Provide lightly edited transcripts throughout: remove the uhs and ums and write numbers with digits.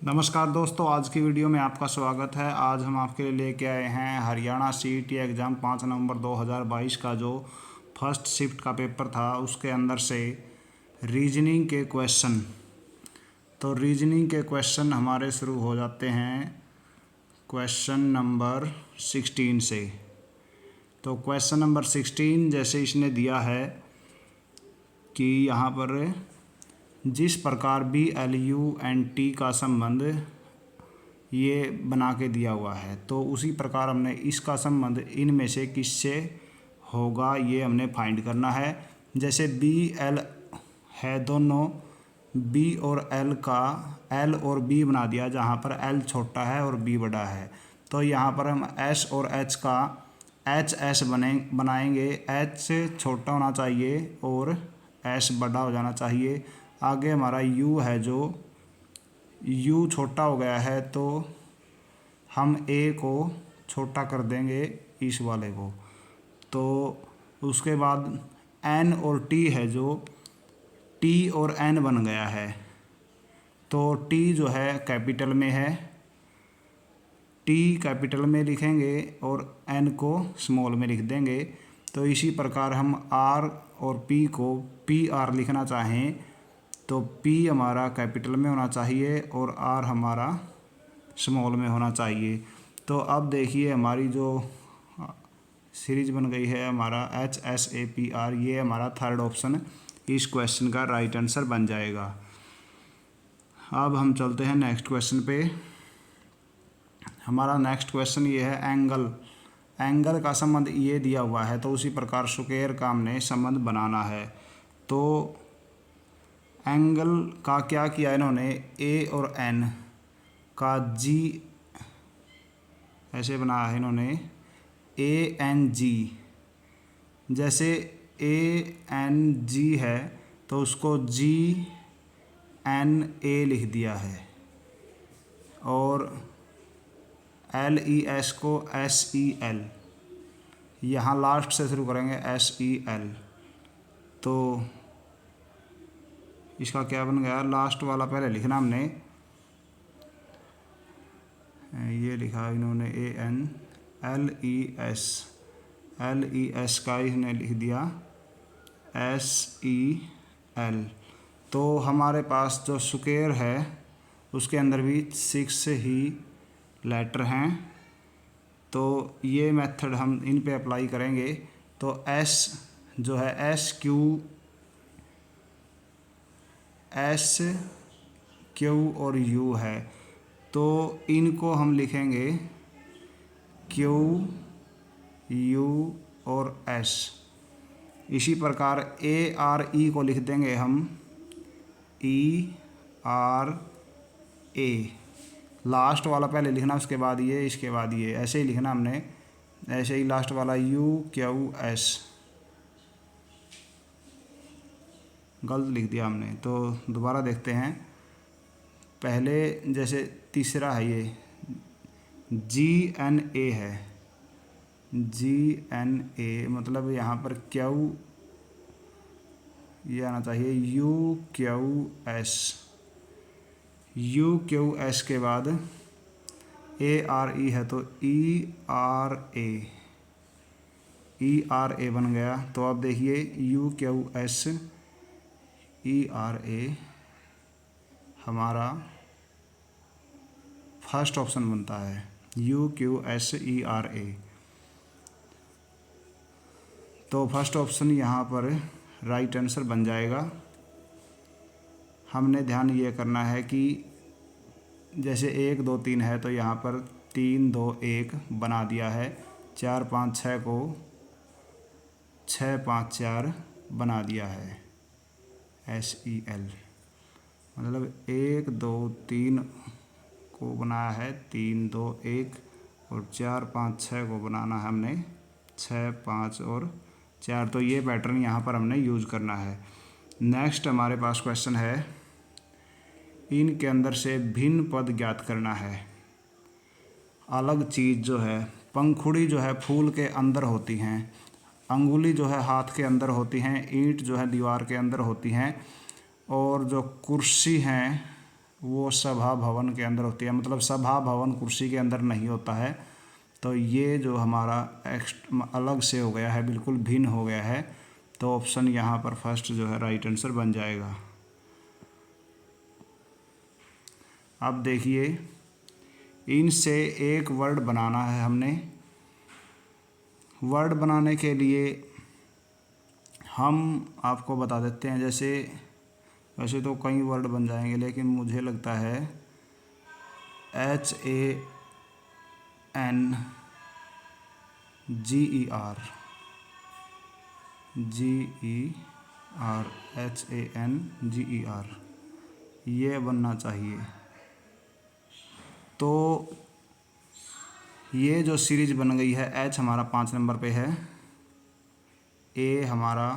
नमस्कार दोस्तों, आज की वीडियो में आपका स्वागत है। आज हम आपके लिए लेके आए हैं हरियाणा सीईटी एग्ज़ाम 5 नवंबर 2022 का जो फर्स्ट शिफ्ट का पेपर था उसके अंदर से रीजनिंग के क्वेश्चन। तो रीजनिंग के क्वेश्चन हमारे शुरू हो जाते हैं क्वेश्चन नंबर 16 से। तो क्वेश्चन नंबर 16 जैसे इसने दिया है कि यहाँ पर जिस प्रकार BLUNT का संबंध ये बना के दिया हुआ है, तो उसी प्रकार हमने इसका संबंध इनमें से किससे होगा ये हमने फाइंड करना है। जैसे BL है, दोनों B और L का L और B बना दिया, जहाँ पर L छोटा है और B बड़ा है। तो यहाँ पर हम S और H का HS बनाएंगे। H छोटा होना चाहिए और S बड़ा हो जाना चाहिए। आगे हमारा U है, जो U छोटा हो गया है तो हम A को छोटा कर देंगे इस वाले को। तो उसके बाद N और T है, जो T और N बन गया है। तो T जो है कैपिटल में है, T कैपिटल में लिखेंगे और N को स्मॉल में लिख देंगे। तो इसी प्रकार हम R और P को PR लिखना चाहें तो P हमारा कैपिटल में होना चाहिए और R हमारा स्मॉल में होना चाहिए। तो अब देखिए हमारी जो सीरीज बन गई है हमारा HSAPR, ये हमारा थर्ड ऑप्शन इस क्वेश्चन का राइट आंसर बन जाएगा। अब हम चलते हैं नेक्स्ट क्वेश्चन पे। हमारा नेक्स्ट क्वेश्चन ये है एंगल का संबंध ये दिया हुआ है, तो उसी प्रकार स्क्वायर का हमने संबंध बनाना है। तो एंगल का क्या किया इन्होंने, A और N का G ऐसे बनाया है इन्होंने, ANG। जैसे ANG है तो उसको GNA लिख दिया है और LES को SEL, यहाँ लास्ट से शुरू करेंगे SEL। तो इसका क्या बन गया, लास्ट वाला पहले लिखना हमने, ये लिखा इन्होंने LES का इसने लिख दिया SEL। तो हमारे पास जो स्क्वायर है उसके अंदर भी 6 ही लेटर हैं। तो ये मेथड हम इन पे अप्लाई करेंगे। तो S जो है SQ और U है, तो इनको हम लिखेंगे Q U और S। इसी प्रकार ARE को लिख देंगे हम ERA। लास्ट वाला पहले लिखना, उसके बाद ये, इसके बाद ये, ऐसे ही लिखना हमने। ऐसे ही लास्ट वाला UQS गलत लिख दिया हमने, तो दोबारा देखते हैं। पहले जैसे तीसरा है ये GNA है, GNA मतलब यहाँ पर Q ये आना चाहिए UQS के बाद ARE है तो ERA बन गया। तो अब देखिए UQS ERA हमारा फर्स्ट ऑप्शन बनता है, UQS ERA। तो फर्स्ट ऑप्शन यहाँ पर राइट आंसर बन जाएगा। हमने ध्यान ये करना है कि जैसे 1 2 3 है तो यहाँ पर 3 2 1 बना दिया है, 4 5 6 को 6 5 4 बना दिया है SEL। मतलब 1 2 3 को बनाया है 3 2 1 और 4 5 6 को बनाना है हमने 6 5 और 4। तो ये पैटर्न यहाँ पर हमने यूज़ करना है। नेक्स्ट हमारे पास क्वेश्चन है, इनके अंदर से भिन्न पद ज्ञात करना है। अलग चीज़ जो है, पंखुड़ी जो है फूल के अंदर होती हैं, अंगुली जो है हाथ के अंदर होती हैं, ईंट जो है दीवार के अंदर होती हैं, और जो कुर्सी हैं वो सभा भवन के अंदर होती है, मतलब सभा भवन कुर्सी के अंदर नहीं होता है। तो ये जो हमारा अलग से हो गया है, बिल्कुल भिन्न हो गया है। तो ऑप्शन यहाँ पर फर्स्ट जो है राइट आंसर बन जाएगा। अब देखिए, इनसे एक वर्ड बनाना है हमने। वर्ड बनाने के लिए हम आपको बता देते हैं, जैसे वैसे तो कई वर्ड बन जाएंगे, लेकिन मुझे लगता है HANGER HANGER ये बनना चाहिए। तो ये जो सीरीज बन गई है, H हमारा 5 नंबर पे है, A हमारा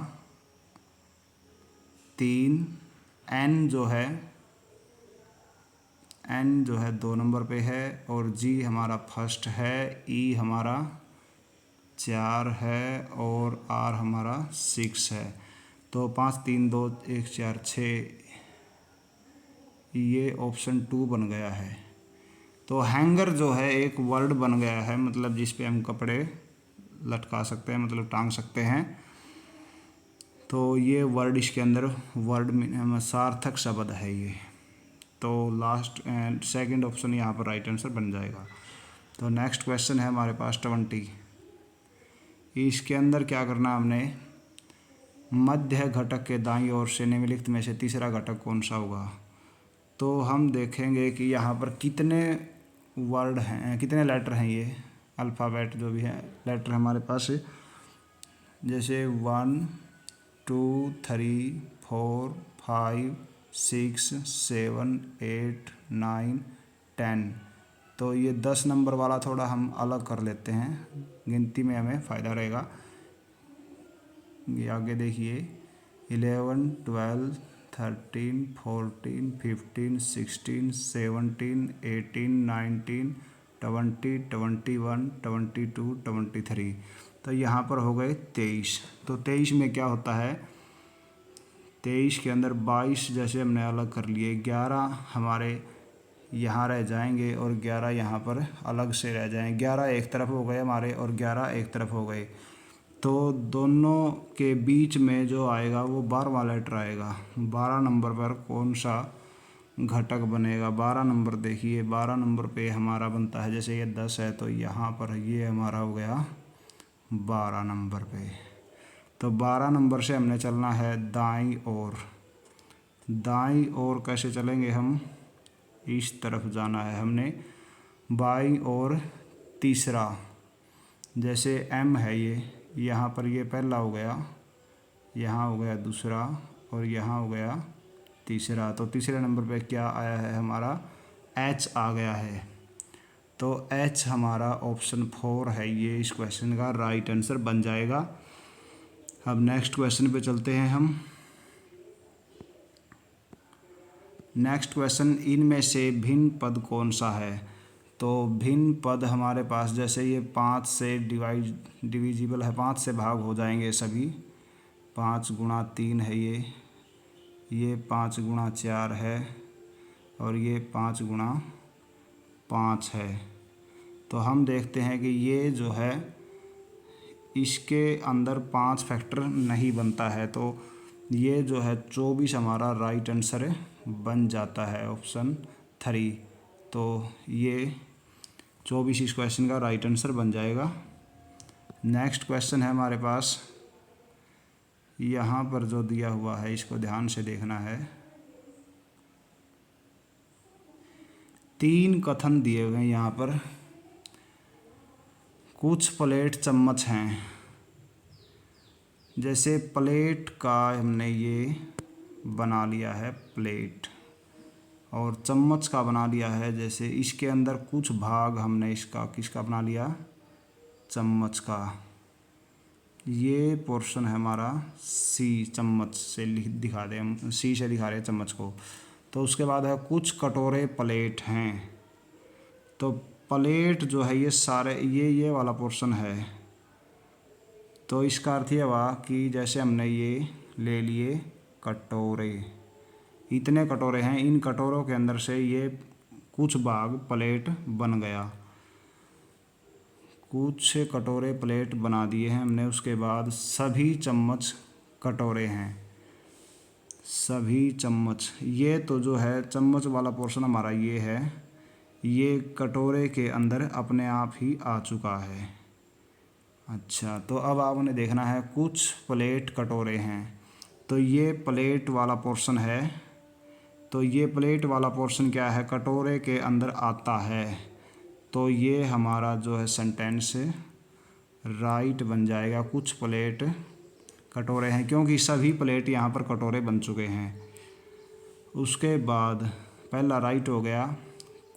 3, N जो है 2 नंबर पे है, और G हमारा फर्स्ट है, E हमारा 4 है, और R हमारा 6 है। तो 5 3 2 1 4 6, ये ऑप्शन 2 बन गया है। तो हैंगर जो है एक वर्ड बन गया है, मतलब जिस पे हम कपड़े लटका सकते हैं, मतलब टांग सकते हैं। तो ये वर्ड इसके अंदर वर्ड सार्थक शब्द है ये। तो लास्ट एंड सेकंड ऑप्शन यहाँ पर राइट आंसर बन जाएगा। तो नेक्स्ट क्वेश्चन है हमारे पास 20। इसके अंदर क्या करना हमने, मध्य घटक के दाईं ओर से निम्नलिखित में से तीसरा घटक कौन सा होगा। तो हम देखेंगे कि यहाँ पर कितने वर्ड हैं, कितने लेटर हैं, ये अल्फ़ाबेट जो भी है लेटर हमारे पास, जैसे 1 2 3 4 5 6 7 8 9 10। तो ये 10 नंबर वाला थोड़ा हम अलग कर लेते हैं, गिनती में हमें फ़ायदा रहेगा। ये आगे देखिए, 11 12 13 14 15 16 17 18 19 20 21 22 23। तो यहाँ पर हो गए 23। तो 23 में क्या होता है, 23 के अंदर 22 जैसे हमने अलग कर लिए, 11 हमारे यहाँ रह जाएंगे और 11 यहाँ पर अलग से रह जाएंगे। 11 एक तरफ हो गए हमारे और 11 एक तरफ हो गए। तो दोनों के बीच में जो आएगा वो 12वां लेटर आएगा। 12 नंबर पर कौन सा घटक बनेगा। 12 नंबर देखिए, 12 नंबर पे हमारा बनता है, जैसे ये 10 है तो यहाँ पर ये हमारा हो गया 12 नंबर पे। तो 12 नंबर से हमने चलना है दाईं ओर। दाईं ओर कैसे चलेंगे हम, इस तरफ जाना है हमने। बाईं ओर तीसरा, जैसे M है ये, यहाँ पर ये पहला हो गया, यहाँ हो गया दूसरा, और यहाँ हो गया तीसरा। तो तीसरे नंबर पे क्या आया है हमारा, H आ गया है। तो H हमारा ऑप्शन 4 है, ये इस क्वेश्चन का राइट आंसर बन जाएगा। अब नेक्स्ट क्वेश्चन पे चलते हैं हम। नेक्स्ट क्वेश्चन, इनमें से भिन्न पद कौन सा है। तो भिन्न पद हमारे पास, जैसे ये 5 से डिविजिबल है, 5 से भाग हो जाएंगे सभी। 5 गुणा 3 है ये 5 गुणा 4 है, और ये 5 गुणा 5 है। तो हम देखते हैं कि ये जो है इसके अंदर 5 फैक्टर नहीं बनता है। तो ये जो है 24 हमारा राइट आंसर बन जाता है, ऑप्शन 3। तो ये 24 इस क्वेश्चन का राइट आंसर बन जाएगा। नेक्स्ट क्वेश्चन है हमारे पास, यहाँ पर जो दिया हुआ है इसको ध्यान से देखना है। 3 कथन दिए हुए हैं यहाँ पर। कुछ प्लेट चम्मच हैं, जैसे प्लेट का हमने ये बना लिया है प्लेट, और चम्मच का बना लिया है, जैसे इसके अंदर कुछ भाग हमने इसका किसका बना लिया, चम्मच का। ये पोर्शन है हमारा C, चम्मच से दिखा दें हम, C से दिखा रहे हैं चम्मच को। तो उसके बाद है कुछ कटोरे प्लेट हैं। तो प्लेट जो है ये सारे ये वाला पोर्शन है। तो इसका अर्थ ये हुआ कि जैसे हमने ये ले लिए कटोरे, इतने कटोरे हैं, इन कटोरों के अंदर से ये कुछ भाग प्लेट बन गया, कुछ कटोरे प्लेट बना दिए हैं हमने। उसके बाद सभी चम्मच कटोरे हैं, सभी चम्मच, ये तो जो है चम्मच वाला पोर्शन हमारा ये है, ये कटोरे के अंदर अपने आप ही आ चुका है। अच्छा, तो अब आपने देखना है कुछ प्लेट कटोरे हैं, तो ये प्लेट वाला पोर्शन है, तो ये प्लेट वाला पोर्शन क्या है, कटोरे के अंदर आता है। तो ये हमारा जो है सेंटेंस राइट बन जाएगा, कुछ प्लेट कटोरे हैं, क्योंकि सभी प्लेट यहाँ पर कटोरे बन चुके हैं। उसके बाद पहला राइट हो गया,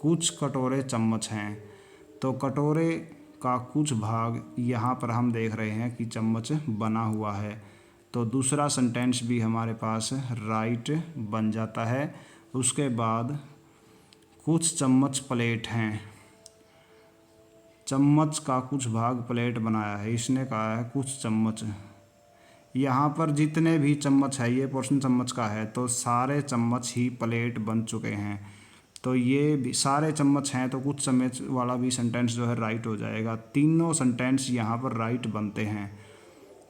कुछ कटोरे चम्मच हैं, तो कटोरे का कुछ भाग यहाँ पर हम देख रहे हैं कि चम्मच बना हुआ है, तो दूसरा सेंटेंस भी हमारे पास राइट बन जाता है। उसके बाद कुछ चम्मच प्लेट हैं, चम्मच का कुछ भाग प्लेट बनाया है, इसने कहा है कुछ चम्मच। यहाँ पर जितने भी चम्मच है, ये पोर्शन चम्मच का है, तो सारे चम्मच ही प्लेट बन चुके हैं, तो ये भी सारे चम्मच हैं, तो कुछ चम्मच वाला भी सेंटेंस जो है राइट हो जाएगा। तीनों सेंटेंस यहाँ पर राइट बनते हैं,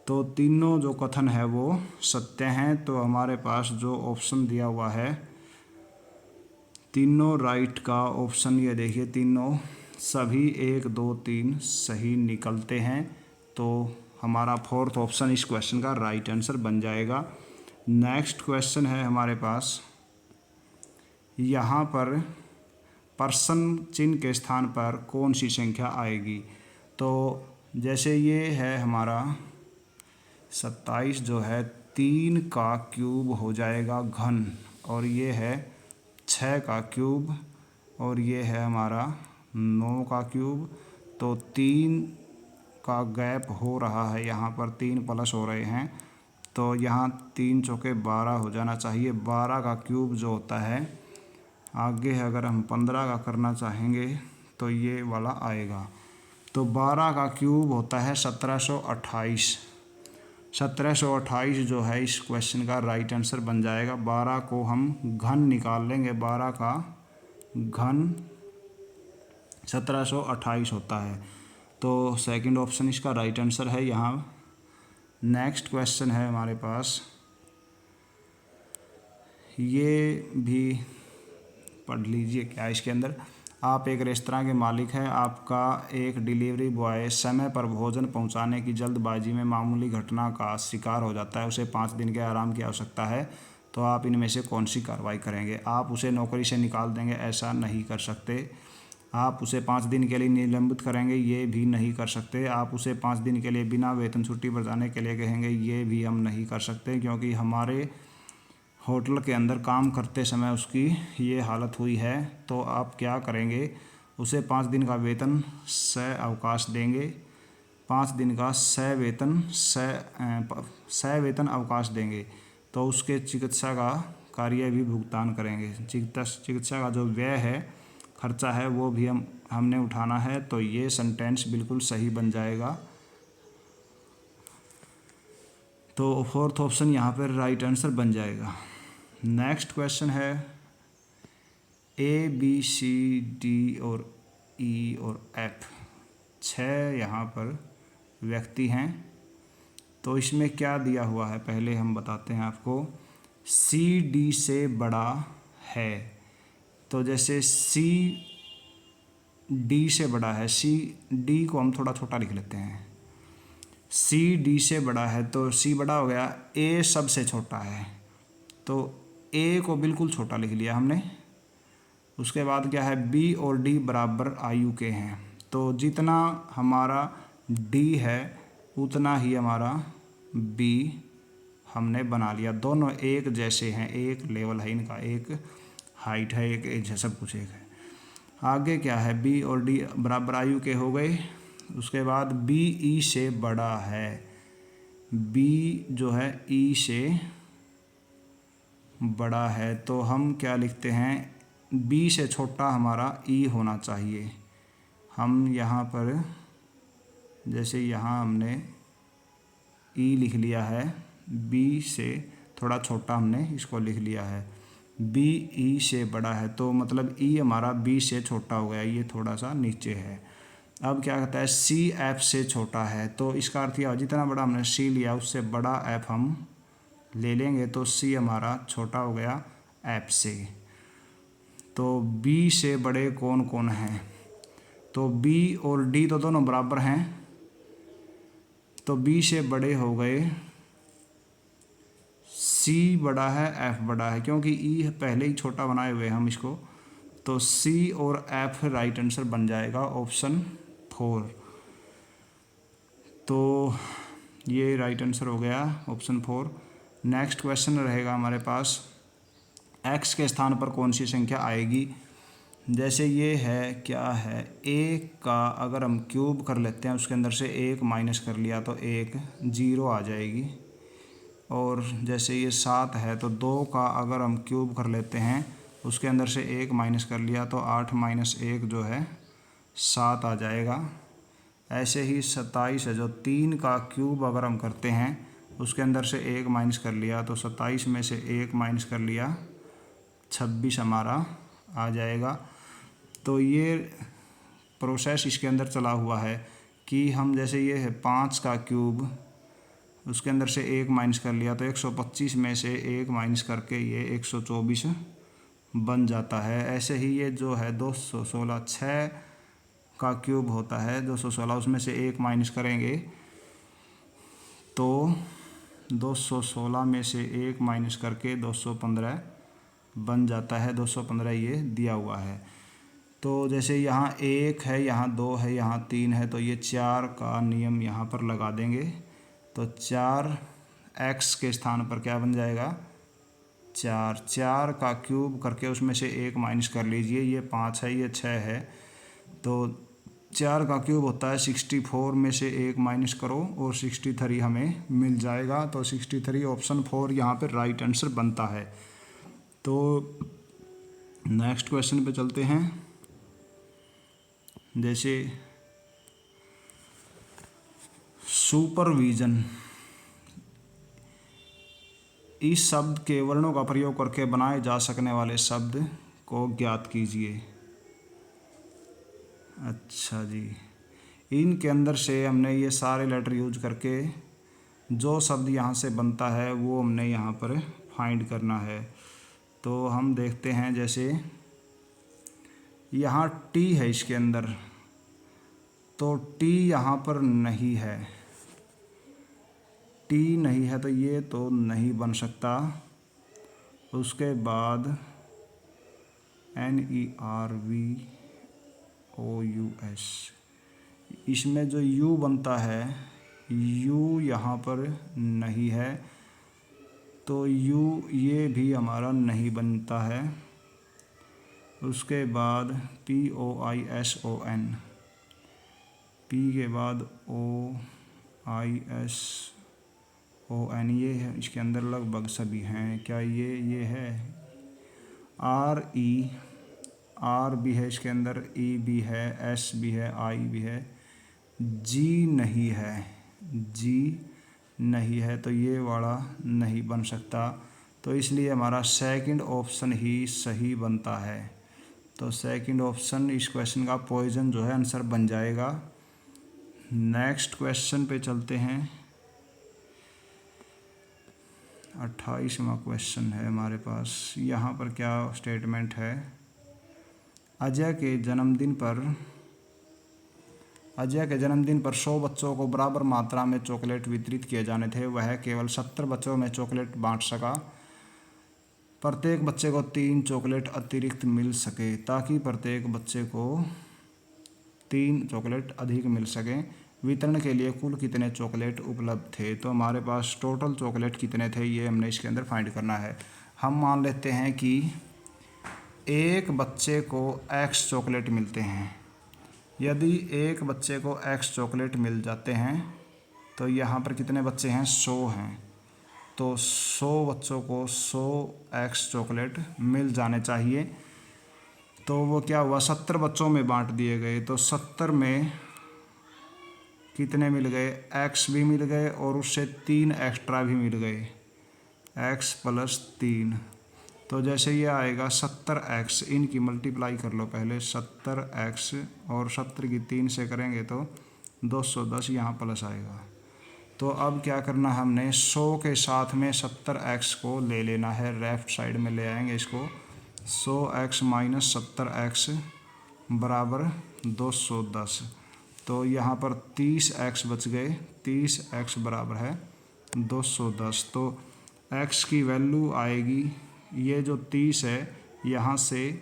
तो तीनों जो कथन है वो सत्य हैं। तो हमारे पास जो ऑप्शन दिया हुआ है तीनों राइट का ऑप्शन, ये देखिए तीनों सभी 1 2 3 सही निकलते हैं, तो हमारा फोर्थ ऑप्शन इस क्वेश्चन का राइट आंसर बन जाएगा। नेक्स्ट क्वेश्चन है हमारे पास, यहाँ पर पर्सन चिन्ह के स्थान पर कौन सी संख्या आएगी। तो जैसे ये है हमारा 27 जो है 3 का क्यूब हो जाएगा घन, और ये है 6 का क्यूब, और ये है हमारा 9 का क्यूब, तो 3 का गैप हो रहा है, यहाँ पर 3 प्लस हो रहे हैं, तो यहाँ 3 चौके 12 हो जाना चाहिए। 12 का क्यूब जो होता है, आगे अगर हम 15 का करना चाहेंगे तो ये वाला आएगा, तो 12 का क्यूब होता है 1728। 1728 जो है इस क्वेश्चन का राइट आंसर बन जाएगा। 12 को हम घन निकाल लेंगे, 12 का घन 1728 होता है, तो सेकंड ऑप्शन इसका राइट आंसर है यहाँ। नेक्स्ट क्वेश्चन है हमारे पास, ये भी पढ़ लीजिए क्या इसके अंदर। आप एक रेस्तरां के मालिक हैं, आपका एक डिलीवरी बॉय समय पर भोजन पहुंचाने की जल्दबाजी में मामूली घटना का शिकार हो जाता है, उसे 5 दिन के आराम की आवश्यकता है, तो आप इनमें से कौन सी कार्रवाई करेंगे। आप उसे नौकरी से निकाल देंगे, ऐसा नहीं कर सकते। आप उसे 5 दिन के लिए निलंबित करेंगे, ये भी नहीं कर सकते। आप उसे 5 दिन के लिए बिना वेतन छुट्टी पर जाने के लिए कहेंगे, ये भी हम नहीं कर सकते, क्योंकि हमारे होटल के अंदर काम करते समय उसकी ये हालत हुई है। तो आप क्या करेंगे, उसे 5 दिन का वेतन सह अवकाश देंगे, 5 दिन का सह वेतन अवकाश देंगे, तो उसके चिकित्सा का कार्य भी भुगतान करेंगे। चिकित्सा का जो व्यय है, खर्चा है, वो भी हमने उठाना है, तो ये सेंटेंस बिल्कुल सही बन जाएगा। तो फोर्थ ऑप्शन यहाँ पर राइट आंसर बन जाएगा। नेक्स्ट क्वेश्चन है, ABCD और E और F 6 यहाँ पर व्यक्ति हैं, तो इसमें क्या दिया हुआ है पहले हम बताते हैं आपको। CD से बड़ा है, तो जैसे CD से बड़ा है, CD को हम थोड़ा छोटा लिख लेते हैं। CD से बड़ा है, तो C बड़ा हो गया, A सबसे छोटा है, तो A को बिल्कुल छोटा लिख लिया हमने। उसके बाद क्या है, B और D बराबर आयु के हैं, तो जितना हमारा D है उतना ही हमारा B हमने बना लिया। दोनों एक जैसे हैं, एक लेवल है इनका, एक हाइट है, एक एज है, सब कुछ एक है। आगे क्या है, B और D बराबर आयु के हो गए। उसके बाद B E से बड़ा है, B जो है E से बड़ा है, तो हम क्या लिखते हैं, B से छोटा हमारा E होना चाहिए। हम यहाँ पर जैसे यहाँ हमने E लिख लिया है, B से थोड़ा छोटा हमने इसको लिख लिया है, बी ई से बड़ा है, तो मतलब ई हमारा बी से छोटा हो गया, ये थोड़ा सा नीचे है। अब क्या कहता है, सी एफ से छोटा है, तो इसका अर्थ यह जितना बड़ा हमने सी लिया उससे बड़ा एफ हम ले लेंगे, तो सी हमारा छोटा हो गया एफ से। तो बी से बड़े कौन कौन हैं, तो बी और डी तो दोनों बराबर हैं, तो बी से बड़े हो गए, सी बड़ा है एफ बड़ा है, क्योंकि ई पहले ही छोटा बनाए हुए हम इसको, तो सी और एफ राइट आंसर बन जाएगा ऑप्शन 4। तो ये राइट आंसर हो गया ऑप्शन 4। नेक्स्ट क्वेश्चन रहेगा हमारे पास, एक्स के स्थान पर कौन सी संख्या आएगी। जैसे ये है, क्या है, एक का अगर हम क्यूब कर लेते हैं उसके अंदर से एक माइनस कर लिया तो एक 0 आ जाएगी। और जैसे ये 7 है, तो 2 का अगर हम क्यूब कर लेते हैं उसके अंदर से एक माइनस कर लिया तो 8 माइनस 1 जो है 7 आ जाएगा। ऐसे ही 27 है, जो 3 का क्यूब अगर हम करते हैं उसके अंदर से एक माइनस कर लिया तो 27 में से एक माइनस कर लिया 26 हमारा आ जाएगा। तो ये प्रोसेस इसके अंदर चला हुआ है कि हम जैसे ये है 5 का क्यूब, उसके अंदर से एक माइनस कर लिया तो 125 में से एक माइनस करके ये 124 बन जाता है। ऐसे ही ये जो है 216, 6 का क्यूब होता है 216, उसमें से एक माइनस करेंगे तो 216 में से एक माइनस करके 215 बन जाता है। 215 ये दिया हुआ है। तो जैसे यहाँ 1 है, यहाँ 2 है, यहाँ 3 है, तो ये 4 का नियम यहाँ पर लगा देंगे, तो 4 एक्स के स्थान पर क्या बन जाएगा 4। 4 का क्यूब करके उसमें से एक माइनस कर लीजिए, ये 5 है, ये 6 है, तो 4 का क्यूब होता है 64, में से एक माइनस करो और 63 हमें मिल जाएगा। तो 63 ऑप्शन 4 यहाँ पर राइट आंसर बनता है। तो नेक्स्ट क्वेश्चन पे चलते हैं। जैसे सुपरविजन, इस शब्द के वर्णों का प्रयोग करके बनाए जा सकने वाले शब्द को ज्ञात कीजिए। अच्छा जी, इनके अंदर से हमने ये सारे लेटर यूज करके जो शब्द यहाँ से बनता है वो हमने यहाँ पर फाइंड करना है। तो हम देखते हैं, जैसे यहाँ टी है इसके अंदर, तो टी यहाँ पर नहीं है, टी नहीं है तो ये तो नहीं बन सकता। उसके बाद NERVOUS, इसमें जो U बनता है, U यहाँ पर नहीं है, तो U ये भी हमारा नहीं बनता है। उसके बाद POISON, P के बाद OISON, ये है, इसके अंदर लगभग सभी हैं। क्या ये है, R भी है इसके अंदर, E भी है, S भी है, I भी है, G नहीं है, G नहीं है, तो ये वाला नहीं बन सकता। तो इसलिए हमारा सेकंड ऑप्शन ही सही बनता है। तो सेकंड ऑप्शन इस क्वेश्चन का पॉइजन जो है आंसर बन जाएगा। नेक्स्ट क्वेश्चन पे चलते हैं। 28वां क्वेश्चन है हमारे पास। यहाँ पर क्या स्टेटमेंट है, अजय के जन्मदिन पर 100 बच्चों को बराबर मात्रा में चॉकलेट वितरित किए जाने थे, वह केवल 70 बच्चों में चॉकलेट बांट सका। प्रत्येक बच्चे को 3 चॉकलेट अतिरिक्त मिल सके, ताकि प्रत्येक बच्चे को 3 चॉकलेट अधिक मिल सकें। वितरण के लिए कुल कितने चॉकलेट उपलब्ध थे। तो हमारे पास टोटल चॉकलेट कितने थे ये हमने इसके अंदर फाइंड करना है। हम मान लेते हैं कि एक बच्चे को X चॉकलेट मिलते हैं। यदि एक बच्चे को X चॉकलेट मिल जाते हैं तो यहाँ पर कितने बच्चे हैं, 100 हैं, तो 100 बच्चों को 100 X चॉकलेट मिल जाने चाहिए। तो वो क्या हुआ, 70 बच्चों में बांट दिए गए, तो 70 में कितने मिल गए, X भी मिल गए और उससे 3 एक्स्ट्रा भी मिल गए, X + 3, तो जैसे ये आएगा 70x, इनकी मल्टीप्लाई कर लो पहले, 70x और 70 की 3 से करेंगे तो 210 यहाँ प्लस आएगा। तो अब क्या करना है, हमने 100 के साथ में 70x को ले लेना है, लेफ्ट साइड में ले आएंगे इसको। 100x माइनस 70x बराबर 210। तो यहाँ पर 30x बच गए, 30x बराबर है 210। तो x की वैल्यू आएगी, ये जो 30 है यहाँ से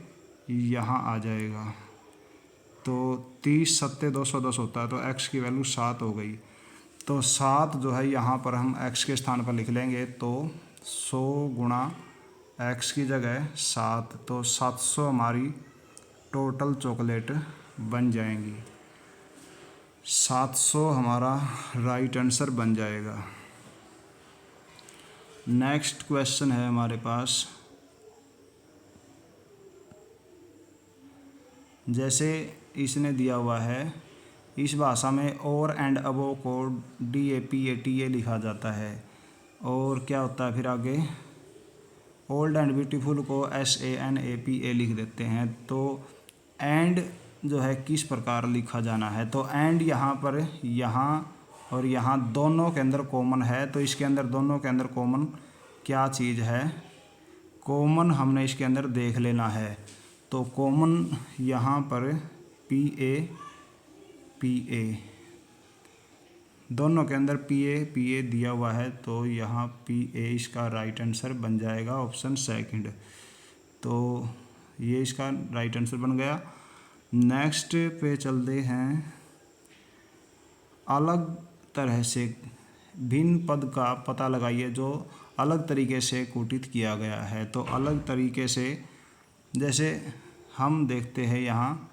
यहाँ आ जाएगा, तो 30 सत्ते 210 होता है, तो x की वैल्यू 7 हो गई। तो 7 जो है यहाँ पर हम x के स्थान पर लिख लेंगे, तो 100 गुणा x की जगह 7, तो 700 हमारी टोटल चॉकलेट बन जाएंगी। 700 हमारा राइट आंसर बन जाएगा। नेक्स्ट क्वेश्चन है हमारे पास, जैसे इसने दिया हुआ है, इस भाषा में और एंड अबो को DAPATA लिखा जाता है, और क्या होता है फिर आगे, ओल्ड एंड ब्यूटीफुल को SANAPA लिख देते हैं। तो एंड जो है किस प्रकार लिखा जाना है, तो एंड यहाँ पर यहाँ और यहाँ दोनों के अंदर कॉमन है, तो इसके अंदर दोनों के अंदर कॉमन क्या चीज़ है, कॉमन हमने इसके अंदर देख लेना है। तो कॉमन यहाँ पर PA दोनों के अंदर PA दिया हुआ है, तो यहाँ PA इसका राइट आंसर बन जाएगा, ऑप्शन सेकंड। तो ये इसका राइट आंसर बन गया। नेक्स्ट पे चलते हैं, अलग तरह से भिन्न पद का पता लगाइए जो अलग तरीके से कोटित किया गया है। तो अलग तरीके से जैसे हम देखते हैं, यहाँ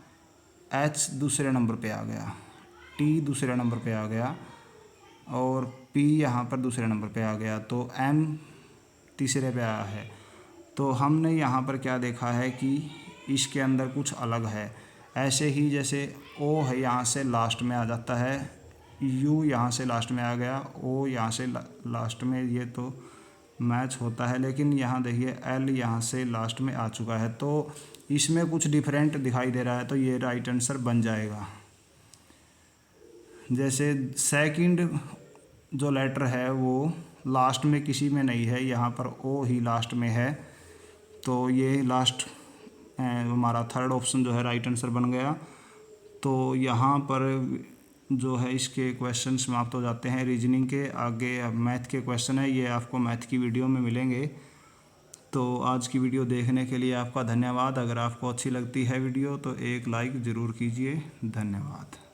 H दूसरे नंबर पे आ गया, T दूसरे नंबर पे आ गया, और P यहाँ पर दूसरे नंबर पे आ गया, तो M तीसरे पे आया है। तो हमने यहाँ पर क्या देखा है कि इसके अंदर कुछ अलग है। ऐसे ही जैसे O है यहाँ से लास्ट में आ जाता है, U यहाँ से लास्ट में आ गया, O यहाँ से लास्ट में, ये तो मैच होता है, लेकिन यहाँ देखिए L यहाँ से लास्ट में आ चुका है, तो इसमें कुछ डिफरेंट दिखाई दे रहा है, तो ये राइट आंसर बन जाएगा। जैसे सेकंड जो लेटर है वो लास्ट में किसी में नहीं है, यहाँ पर O ही लास्ट में है, तो ये लास्ट हमारा थर्ड ऑप्शन जो है राइट आंसर बन गया। तो यहाँ पर जो है इसके क्वेश्चन समाप्त हो जाते हैं रीजनिंग के। आगे अब मैथ के क्वेश्चन है, ये आपको मैथ की वीडियो में मिलेंगे। तो आज की वीडियो देखने के लिए आपका धन्यवाद। अगर आपको अच्छी लगती है वीडियो तो एक लाइक ज़रूर कीजिए। धन्यवाद।